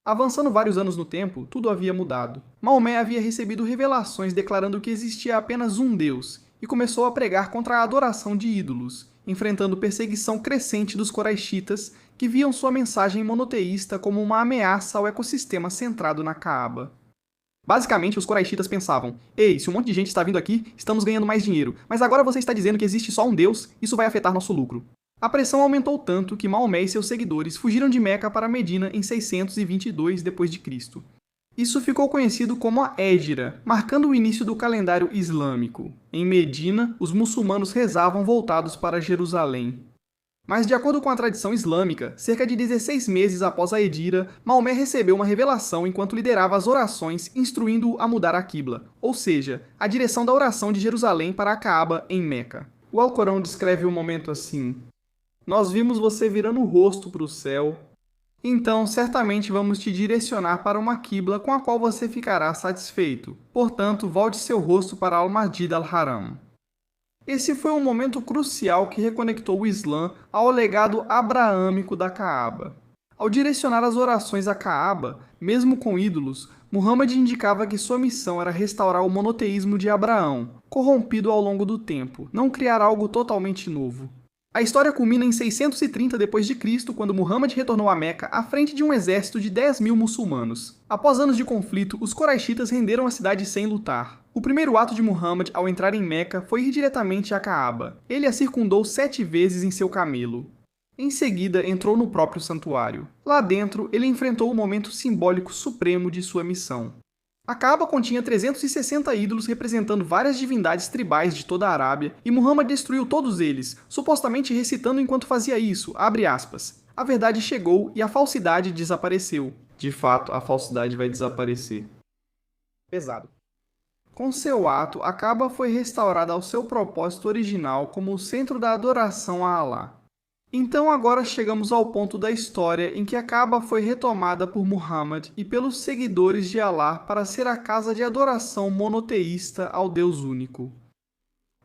Avançando vários anos no tempo, tudo havia mudado. Maomé havia recebido revelações declarando que existia apenas um Deus, e começou a pregar contra a adoração de ídolos, enfrentando perseguição crescente dos coraixitas, que viam sua mensagem monoteísta como uma ameaça ao ecossistema centrado na Kaaba. Basicamente, os coraixitas pensavam: ei, se um monte de gente está vindo aqui, estamos ganhando mais dinheiro, mas agora você está dizendo que existe só um Deus, isso vai afetar nosso lucro. A pressão aumentou tanto que Maomé e seus seguidores fugiram de Meca para Medina em 622 d.C. Isso ficou conhecido como a Hégira, marcando o início do calendário islâmico. Em Medina, os muçulmanos rezavam voltados para Jerusalém. Mas, de acordo com a tradição islâmica, cerca de 16 meses após a Hégira, Maomé recebeu uma revelação enquanto liderava as orações, instruindo-o a mudar a Qibla, ou seja, a direção da oração de Jerusalém para a Kaaba em Meca. O Alcorão descreve o momento assim: nós vimos você virando o rosto para o céu, então certamente vamos te direcionar para uma Qibla com a qual você ficará satisfeito. Portanto, volte seu rosto para Al-Masjid al-Haram. Esse foi um momento crucial que reconectou o Islã ao legado abraâmico da Kaaba. Ao direcionar as orações à Kaaba, mesmo com ídolos, Muhammad indicava que sua missão era restaurar o monoteísmo de Abraão, corrompido ao longo do tempo, não criar algo totalmente novo. A história culmina em 630 d.C., quando Muhammad retornou a Meca à frente de um exército de 10.000 muçulmanos. Após anos de conflito, os coraixitas renderam a cidade sem lutar. O primeiro ato de Muhammad ao entrar em Meca foi ir diretamente à Kaaba. Ele a circundou 7 vezes em seu camelo. Em seguida, entrou no próprio santuário. Lá dentro, ele enfrentou o momento simbólico supremo de sua missão. A Kaaba continha 360 ídolos representando várias divindades tribais de toda a Arábia, e Muhammad destruiu todos eles, supostamente recitando enquanto fazia isso, abre aspas. A verdade chegou e a falsidade desapareceu. De fato, a falsidade vai desaparecer. Pesado. Com seu ato, a Kaaba foi restaurada ao seu propósito original como o centro da adoração a Alá. Então agora chegamos ao ponto da história em que a Kaaba foi retomada por Muhammad e pelos seguidores de Alá para ser a casa de adoração monoteísta ao Deus único.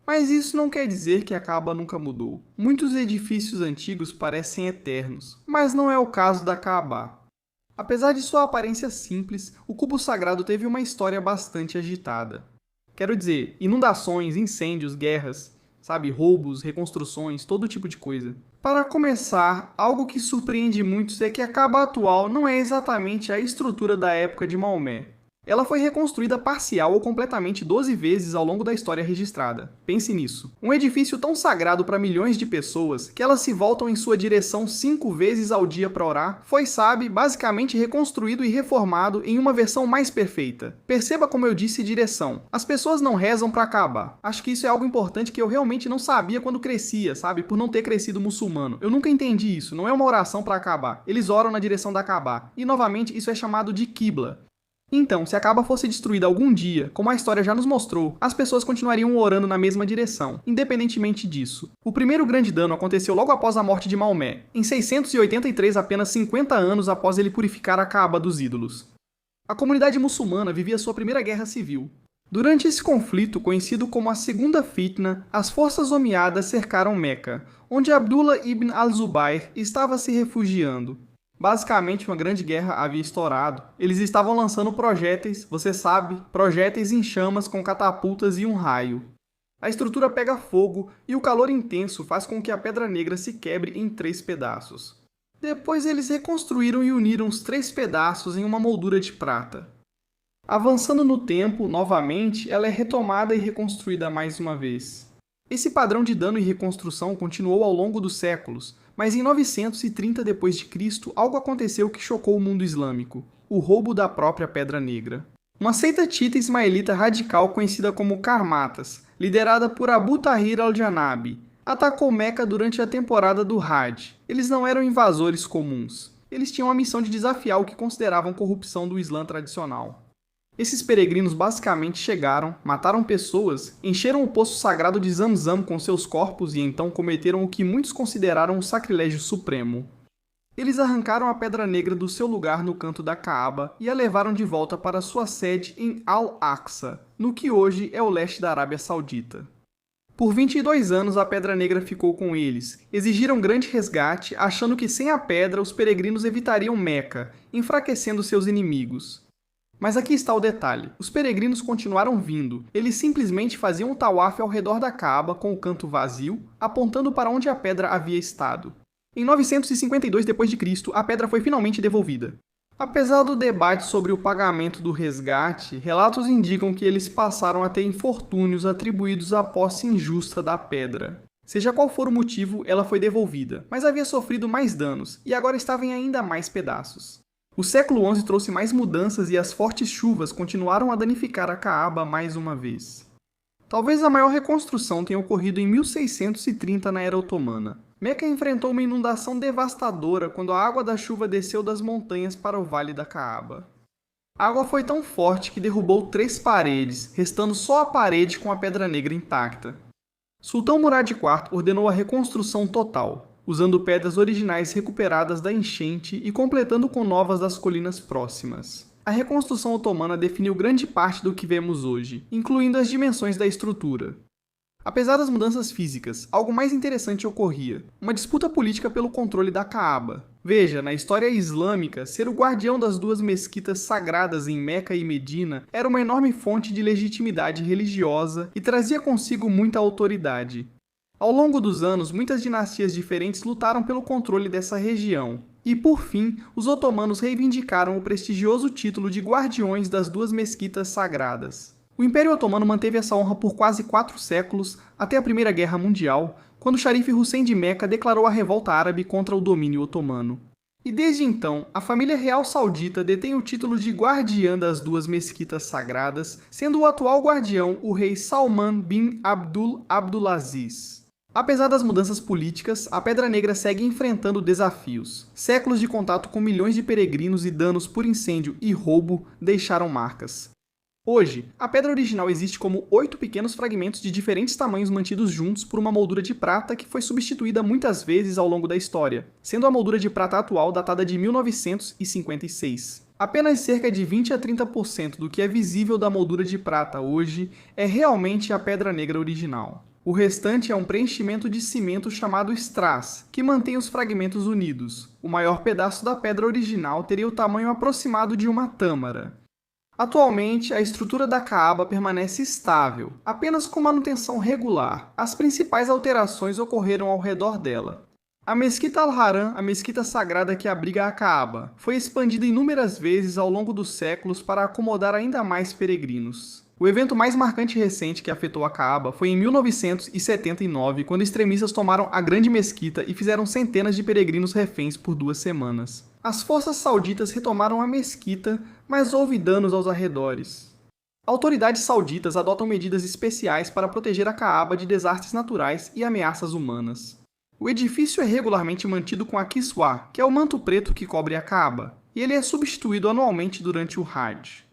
Mas isso não quer dizer que a Kaaba nunca mudou. Muitos edifícios antigos parecem eternos, mas não é o caso da Kaaba. Apesar de sua aparência simples, o cubo sagrado teve uma história bastante agitada. Quero dizer, inundações, incêndios, guerras, roubos, reconstruções, todo tipo de coisa. Para começar, algo que surpreende muitos é que a Kaaba atual não é exatamente a estrutura da época de Maomé. Ela foi reconstruída parcial ou completamente 12 vezes ao longo da história registrada. Pense nisso. Um edifício tão sagrado para milhões de pessoas que elas se voltam em sua direção 5 vezes ao dia para orar, foi, basicamente reconstruído e reformado em uma versão mais perfeita. Perceba como eu disse direção. As pessoas não rezam para Kaaba. Acho que isso é algo importante que eu realmente não sabia quando crescia, por não ter crescido muçulmano. Eu nunca entendi isso. Não é uma oração para Kaaba. Eles oram na direção da Kaaba. E novamente, isso é chamado de Qibla. Então, se a Kaaba fosse destruída algum dia, como a história já nos mostrou, as pessoas continuariam orando na mesma direção, independentemente disso. O primeiro grande dano aconteceu logo após a morte de Maomé, em 683, apenas 50 anos após ele purificar a Kaaba dos ídolos. A comunidade muçulmana vivia sua primeira guerra civil. Durante esse conflito, conhecido como a Segunda Fitna, as forças homeadas cercaram Meca, onde Abdullah ibn al-Zubayr estava se refugiando. Basicamente, uma grande guerra havia estourado. Eles estavam lançando projéteis, projéteis em chamas com catapultas e um raio. A estrutura pega fogo e o calor intenso faz com que a Pedra Negra se quebre em 3 pedaços. Depois eles reconstruíram e uniram os 3 pedaços em uma moldura de prata. Avançando no tempo, novamente, ela é retomada e reconstruída mais uma vez. Esse padrão de dano e reconstrução continuou ao longo dos séculos, mas em 930 d.C., algo aconteceu que chocou o mundo islâmico: o roubo da própria Pedra Negra. Uma seita xiita ismaelita radical conhecida como Karmatas, liderada por Abu Tahir al-Janabi, atacou Meca durante a temporada do Hajj. Eles não eram invasores comuns. Eles tinham a missão de desafiar o que consideravam corrupção do Islã tradicional. Esses peregrinos basicamente chegaram, mataram pessoas, encheram o poço sagrado de Zamzam com seus corpos e então cometeram o que muitos consideraram um sacrilégio supremo. Eles arrancaram a Pedra Negra do seu lugar no canto da Caaba e a levaram de volta para sua sede em Al-Aqsa, no que hoje é o leste da Arábia Saudita. Por 22 anos a Pedra Negra ficou com eles, exigiram grande resgate, achando que sem a pedra os peregrinos evitariam Meca, enfraquecendo seus inimigos. Mas aqui está o detalhe: os peregrinos continuaram vindo, eles simplesmente faziam o tawaf ao redor da Caaba com o canto vazio, apontando para onde a pedra havia estado. Em 952 d.C., a pedra foi finalmente devolvida. Apesar do debate sobre o pagamento do resgate, relatos indicam que eles passaram a ter infortúnios atribuídos à posse injusta da pedra. Seja qual for o motivo, ela foi devolvida, mas havia sofrido mais danos e agora estava em ainda mais pedaços. O século XI trouxe mais mudanças e as fortes chuvas continuaram a danificar a Caaba mais uma vez. Talvez a maior reconstrução tenha ocorrido em 1630 na Era Otomana. Meca enfrentou uma inundação devastadora quando a água da chuva desceu das montanhas para o Vale da Caaba. A água foi tão forte que derrubou 3 paredes, restando só a parede com a Pedra Negra intacta. Sultão Murad IV ordenou a reconstrução total, usando pedras originais recuperadas da enchente e completando com novas das colinas próximas. A reconstrução otomana definiu grande parte do que vemos hoje, incluindo as dimensões da estrutura. Apesar das mudanças físicas, algo mais interessante ocorria: uma disputa política pelo controle da Caaba. Veja, na história islâmica, ser o guardião das 2 mesquitas sagradas em Meca e Medina era uma enorme fonte de legitimidade religiosa e trazia consigo muita autoridade. Ao longo dos anos, muitas dinastias diferentes lutaram pelo controle dessa região, e por fim, os otomanos reivindicaram o prestigioso título de guardiões das 2 mesquitas sagradas. O Império Otomano manteve essa honra por quase 4 séculos, até a Primeira Guerra Mundial, quando o Xarife Hussein de Meca declarou a revolta árabe contra o domínio otomano. E desde então, a família real saudita detém o título de guardiã das 2 mesquitas sagradas, sendo o atual guardião o rei Salman bin Abdulaziz. Apesar das mudanças políticas, a Pedra Negra segue enfrentando desafios. Séculos de contato com milhões de peregrinos e danos por incêndio e roubo deixaram marcas. Hoje, a pedra original existe como 8 pequenos fragmentos de diferentes tamanhos mantidos juntos por uma moldura de prata que foi substituída muitas vezes ao longo da história, sendo a moldura de prata atual datada de 1956. Apenas cerca de 20 a 30% do que é visível da moldura de prata hoje é realmente a Pedra Negra original. O restante é um preenchimento de cimento chamado strass, que mantém os fragmentos unidos. O maior pedaço da pedra original teria o tamanho aproximado de uma tâmara. Atualmente, a estrutura da Caaba permanece estável, apenas com manutenção regular. As principais alterações ocorreram ao redor dela. A Mesquita Al-Haram, a mesquita sagrada que abriga a Caaba, foi expandida inúmeras vezes ao longo dos séculos para acomodar ainda mais peregrinos. O evento mais marcante e recente que afetou a Caaba foi em 1979, quando extremistas tomaram a Grande Mesquita e fizeram centenas de peregrinos reféns por 2 semanas. As forças sauditas retomaram a mesquita, mas houve danos aos arredores. Autoridades sauditas adotam medidas especiais para proteger a Caaba de desastres naturais e ameaças humanas. O edifício é regularmente mantido com a Kiswah, que é o manto preto que cobre a Caaba, e ele é substituído anualmente durante o Hajj.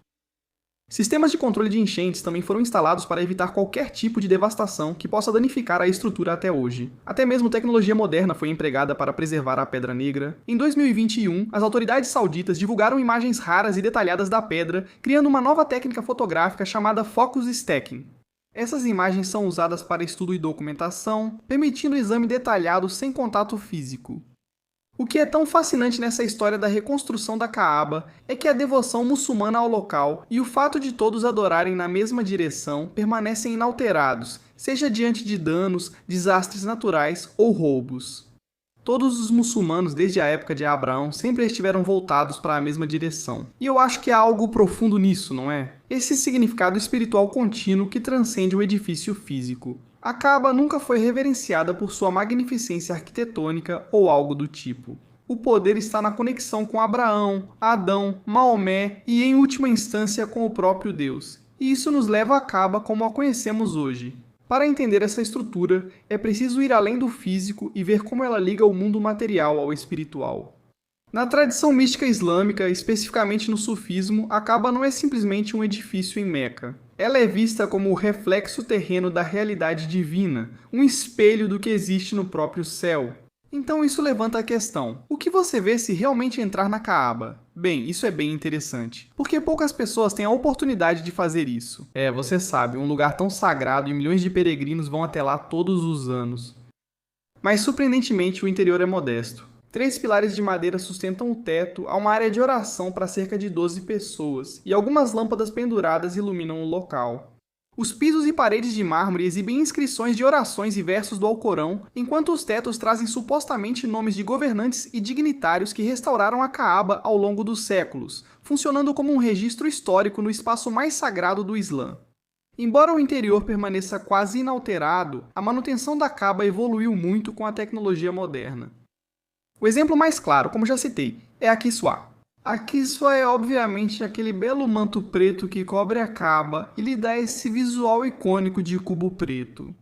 Sistemas de controle de enchentes também foram instalados para evitar qualquer tipo de devastação que possa danificar a estrutura até hoje. Até mesmo tecnologia moderna foi empregada para preservar a Pedra Negra. Em 2021, as autoridades sauditas divulgaram imagens raras e detalhadas da pedra, criando uma nova técnica fotográfica chamada Focus Stacking. Essas imagens são usadas para estudo e documentação, permitindo o exame detalhado sem contato físico. O que é tão fascinante nessa história da reconstrução da Caaba é que a devoção muçulmana ao local e o fato de todos adorarem na mesma direção permanecem inalterados, seja diante de danos, desastres naturais ou roubos. Todos os muçulmanos, desde a época de Abraão, sempre estiveram voltados para a mesma direção. E eu acho que há algo profundo nisso, não é? Esse significado espiritual contínuo que transcende o edifício físico. A Caaba nunca foi reverenciada por sua magnificência arquitetônica ou algo do tipo. O poder está na conexão com Abraão, Adão, Maomé e, em última instância, com o próprio Deus. E isso nos leva à Caaba como a conhecemos hoje. Para entender essa estrutura, é preciso ir além do físico e ver como ela liga o mundo material ao espiritual. Na tradição mística islâmica, especificamente no sufismo, a Caaba não é simplesmente um edifício em Meca. Ela é vista como o reflexo terreno da realidade divina, um espelho do que existe no próprio céu. Então isso levanta a questão: o que você vê se realmente entrar na Caaba? Bem, isso é bem interessante, porque poucas pessoas têm a oportunidade de fazer isso. Você sabe, um lugar tão sagrado e milhões de peregrinos vão até lá todos os anos. Mas surpreendentemente o interior é modesto. 3 pilares de madeira sustentam o teto a uma área de oração para cerca de 12 pessoas, e algumas lâmpadas penduradas iluminam o local. Os pisos e paredes de mármore exibem inscrições de orações e versos do Alcorão, enquanto os tetos trazem supostamente nomes de governantes e dignitários que restauraram a Caaba ao longo dos séculos, funcionando como um registro histórico no espaço mais sagrado do Islã. Embora o interior permaneça quase inalterado, a manutenção da Caaba evoluiu muito com a tecnologia moderna. O exemplo mais claro, como já citei, é a Kiswá. A Kiswá é obviamente aquele belo manto preto que cobre a Caaba e lhe dá esse visual icônico de cubo preto.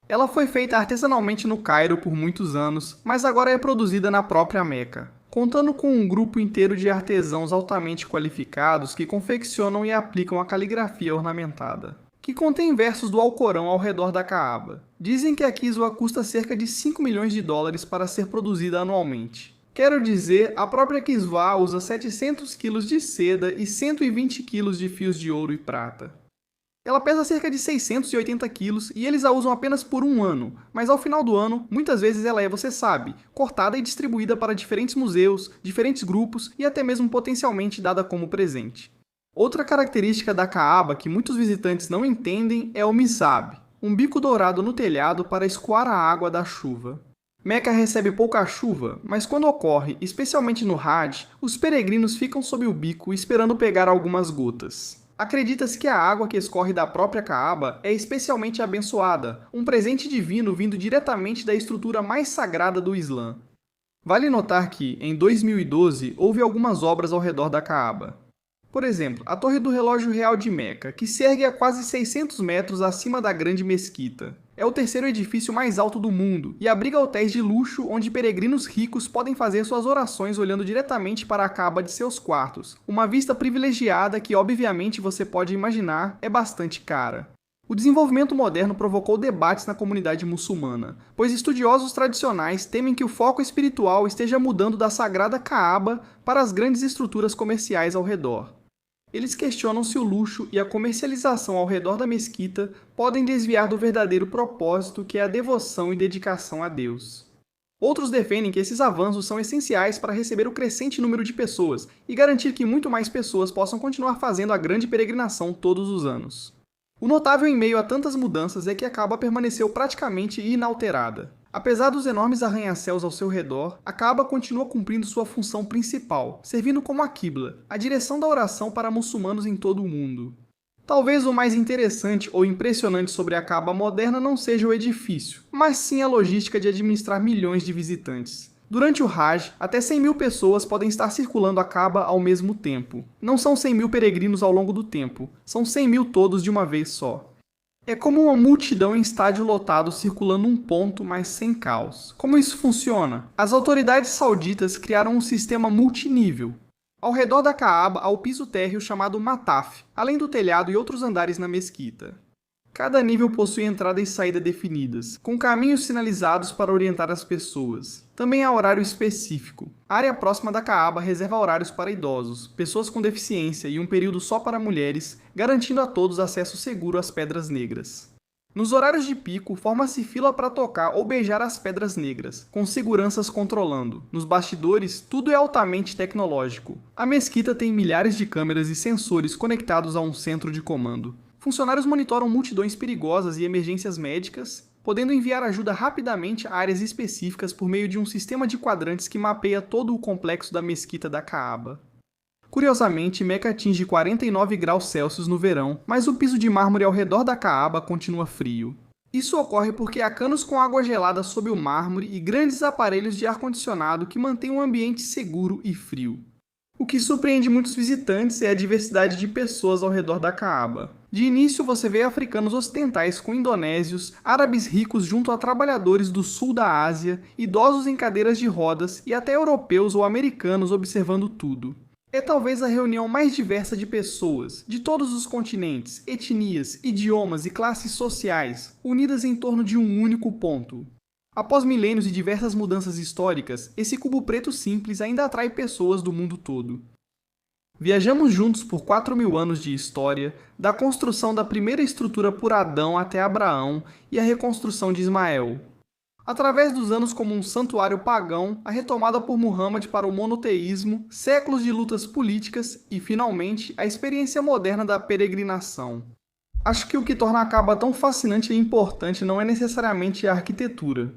Ela foi feita artesanalmente no Cairo por muitos anos, mas agora é produzida na própria Meca, contando com um grupo inteiro de artesãos altamente qualificados que confeccionam e aplicam a caligrafia ornamentada, que contém versos do Alcorão ao redor da Caaba. Dizem que a Kiswá custa cerca de 5 milhões de dólares para ser produzida anualmente. Quero dizer, a própria Kiswá usa 700 kg de seda e 120 kg de fios de ouro e prata. Ela pesa cerca de 680 kg e eles a usam apenas por um ano, mas ao final do ano, muitas vezes ela é, você sabe, cortada e distribuída para diferentes museus, diferentes grupos e até mesmo potencialmente dada como presente. Outra característica da Caaba que muitos visitantes não entendem é o mizab, um bico dourado no telhado para escoar a água da chuva. Meca recebe pouca chuva, mas quando ocorre, especialmente no Hajj, os peregrinos ficam sob o bico esperando pegar algumas gotas. Acredita-se que a água que escorre da própria Caaba é especialmente abençoada, um presente divino vindo diretamente da estrutura mais sagrada do Islã. Vale notar que, em 2012, houve algumas obras ao redor da Caaba. Por exemplo, a Torre do Relógio Real de Meca, que se ergue a quase 600 metros acima da Grande Mesquita. É o terceiro edifício mais alto do mundo e abriga hotéis de luxo onde peregrinos ricos podem fazer suas orações olhando diretamente para a Caaba de seus quartos, uma vista privilegiada que, obviamente, você pode imaginar, é bastante cara. O desenvolvimento moderno provocou debates na comunidade muçulmana, pois estudiosos tradicionais temem que o foco espiritual esteja mudando da sagrada Caaba para as grandes estruturas comerciais ao redor. Eles questionam se o luxo e a comercialização ao redor da mesquita podem desviar do verdadeiro propósito que é a devoção e dedicação a Deus. Outros defendem que esses avanços são essenciais para receber o crescente número de pessoas e garantir que muito mais pessoas possam continuar fazendo a grande peregrinação todos os anos. O notável em meio a tantas mudanças é que a Caaba permaneceu praticamente inalterada. Apesar dos enormes arranha-céus ao seu redor, a Caaba continua cumprindo sua função principal, servindo como a Qibla, a direção da oração para muçulmanos em todo o mundo. Talvez o mais interessante ou impressionante sobre a Caaba moderna não seja o edifício, mas sim a logística de administrar milhões de visitantes. Durante o Hajj, até 100 mil pessoas podem estar circulando a Caaba ao mesmo tempo. Não são 100 mil peregrinos ao longo do tempo, são 100 mil todos de uma vez só. É como uma multidão em estádio lotado circulando um ponto, mas sem caos. Como isso funciona? As autoridades sauditas criaram um sistema multinível. Ao redor da Caaba há o piso térreo chamado mataf, além do telhado e outros andares na mesquita. Cada nível possui entrada e saída definidas, com caminhos sinalizados para orientar as pessoas. Também há horário específico. A área próxima da Caaba reserva horários para idosos, pessoas com deficiência e um período só para mulheres, garantindo a todos acesso seguro às Pedras Negras. Nos horários de pico, forma-se fila para tocar ou beijar as pedras negras, com seguranças controlando. Nos bastidores, tudo é altamente tecnológico. A mesquita tem milhares de câmeras e sensores conectados a um centro de comando. Funcionários monitoram multidões perigosas e emergências médicas, podendo enviar ajuda rapidamente a áreas específicas por meio de um sistema de quadrantes que mapeia todo o complexo da mesquita da Kaaba. Curiosamente, Meca atinge 49 graus Celsius no verão, mas o piso de mármore ao redor da Kaaba continua frio. Isso ocorre porque há canos com água gelada sob o mármore e grandes aparelhos de ar-condicionado que mantêm um ambiente seguro e frio. O que surpreende muitos visitantes é a diversidade de pessoas ao redor da Kaaba. De início, você vê africanos ocidentais com indonésios, árabes ricos junto a trabalhadores do sul da Ásia, idosos em cadeiras de rodas e até europeus ou americanos observando tudo. É talvez a reunião mais diversa de pessoas, de todos os continentes, etnias, idiomas e classes sociais, unidas em torno de um único ponto. Após milênios e diversas mudanças históricas, esse cubo preto simples ainda atrai pessoas do mundo todo. Viajamos juntos por 4.000 anos de história, da construção da primeira estrutura por Adão até Abraão e a reconstrução de Ismael. Através dos anos como um santuário pagão, a retomada por Muhammad para o monoteísmo, séculos de lutas políticas e, finalmente, a experiência moderna da peregrinação. Acho que o que torna a Kaaba tão fascinante e importante não é necessariamente a arquitetura.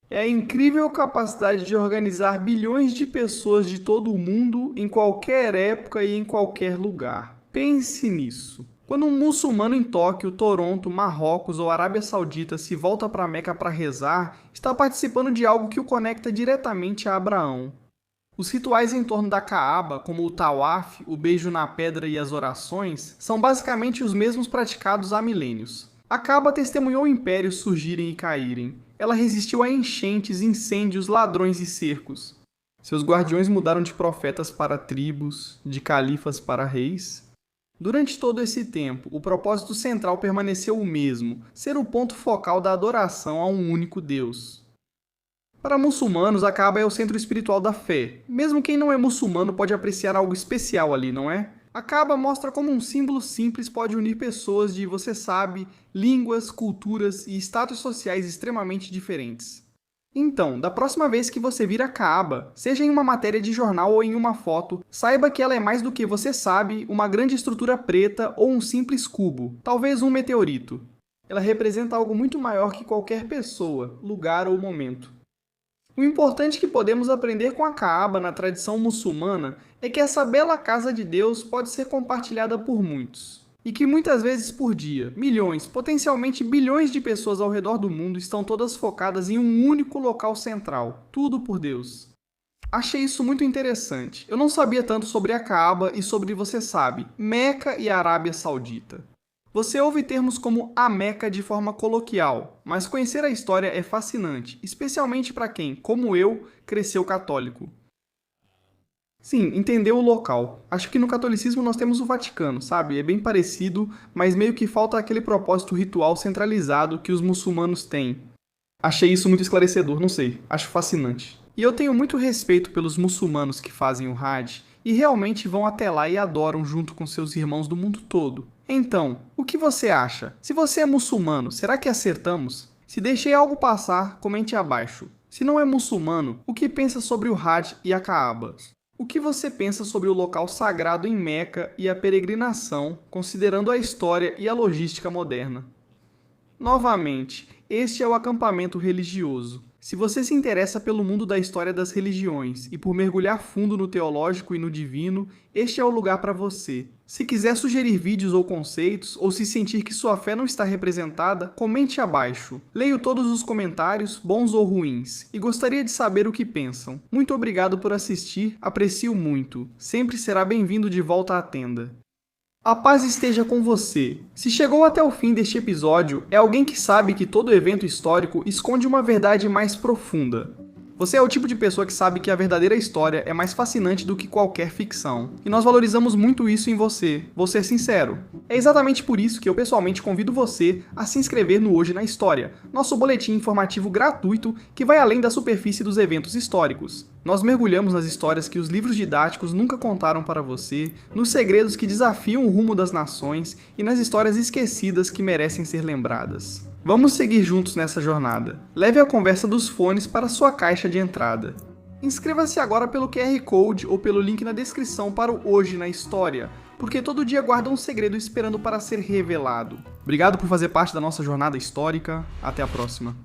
É a incrível capacidade de organizar bilhões de pessoas de todo o mundo em qualquer época e em qualquer lugar. Pense nisso. Quando um muçulmano em Tóquio, Toronto, Marrocos ou Arábia Saudita se volta para Meca para rezar, está participando de algo que o conecta diretamente a Abraão. Os rituais em torno da Kaaba, como o tawaf, o beijo na pedra e as orações, são basicamente os mesmos praticados há milênios. A Kaaba testemunhou impérios surgirem e caírem. Ela resistiu a enchentes, incêndios, ladrões e cercos. Seus guardiões mudaram de profetas para tribos, de califas para reis. Durante todo esse tempo, o propósito central permaneceu o mesmo, ser o ponto focal da adoração a um único Deus. Para muçulmanos, a Kaaba é o centro espiritual da fé. Mesmo quem não é muçulmano pode apreciar algo especial ali, não é? A Kaaba mostra como um símbolo simples pode unir pessoas de, você sabe, línguas, culturas e status sociais extremamente diferentes. Então, da próxima vez que você vir a Kaaba, seja em uma matéria de jornal ou em uma foto, saiba que ela é mais do que você sabe, uma grande estrutura preta ou um simples cubo, talvez um meteorito. Ela representa algo muito maior que qualquer pessoa, lugar ou momento. O importante que podemos aprender com a Kaaba na tradição muçulmana é que essa bela casa de Deus pode ser compartilhada por muitos. E que muitas vezes por dia, milhões, potencialmente bilhões de pessoas ao redor do mundo estão todas focadas em um único local central, tudo por Deus. Achei isso muito interessante. Eu não sabia tanto sobre a Kaaba e sobre, você sabe, Meca e a Arábia Saudita. Você ouve termos como a Meca de forma coloquial, mas conhecer a história é fascinante, especialmente para quem, como eu, cresceu católico. Sim, entendeu o local. Acho que no catolicismo nós temos o Vaticano, sabe? É bem parecido, mas meio que falta aquele propósito ritual centralizado que os muçulmanos têm. Achei isso muito esclarecedor, não sei. Acho fascinante. E eu tenho muito respeito pelos muçulmanos que fazem o Hajj e realmente vão até lá e adoram junto com seus irmãos do mundo todo. Então, o que você acha? Se você é muçulmano, será que acertamos? Se deixei algo passar, comente abaixo. Se não é muçulmano, o que pensa sobre o Hajj e a Kaaba? O que você pensa sobre o local sagrado em Meca e a peregrinação, considerando a história e a logística moderna? Novamente, este é o acampamento religioso. Se você se interessa pelo mundo da história das religiões e por mergulhar fundo no teológico e no divino, este é o lugar para você. Se quiser sugerir vídeos ou conceitos, ou se sentir que sua fé não está representada, comente abaixo. Leio todos os comentários, bons ou ruins, e gostaria de saber o que pensam. Muito obrigado por assistir, aprecio muito. Sempre será bem-vindo de volta à tenda. A paz esteja com você. Se chegou até o fim deste episódio, é alguém que sabe que todo evento histórico esconde uma verdade mais profunda. Você é o tipo de pessoa que sabe que a verdadeira história é mais fascinante do que qualquer ficção. E nós valorizamos muito isso em você, vou ser sincero. É exatamente por isso que eu pessoalmente convido você a se inscrever no Hoje na História, nosso boletim informativo gratuito que vai além da superfície dos eventos históricos. Nós mergulhamos nas histórias que os livros didáticos nunca contaram para você, nos segredos que desafiam o rumo das nações e nas histórias esquecidas que merecem ser lembradas. Vamos seguir juntos nessa jornada. Leve a conversa dos fones para sua caixa de entrada. Inscreva-se agora pelo QR Code ou pelo link na descrição para o Hoje na História, porque todo dia guarda um segredo esperando para ser revelado. Obrigado por fazer parte da nossa jornada histórica. Até a próxima.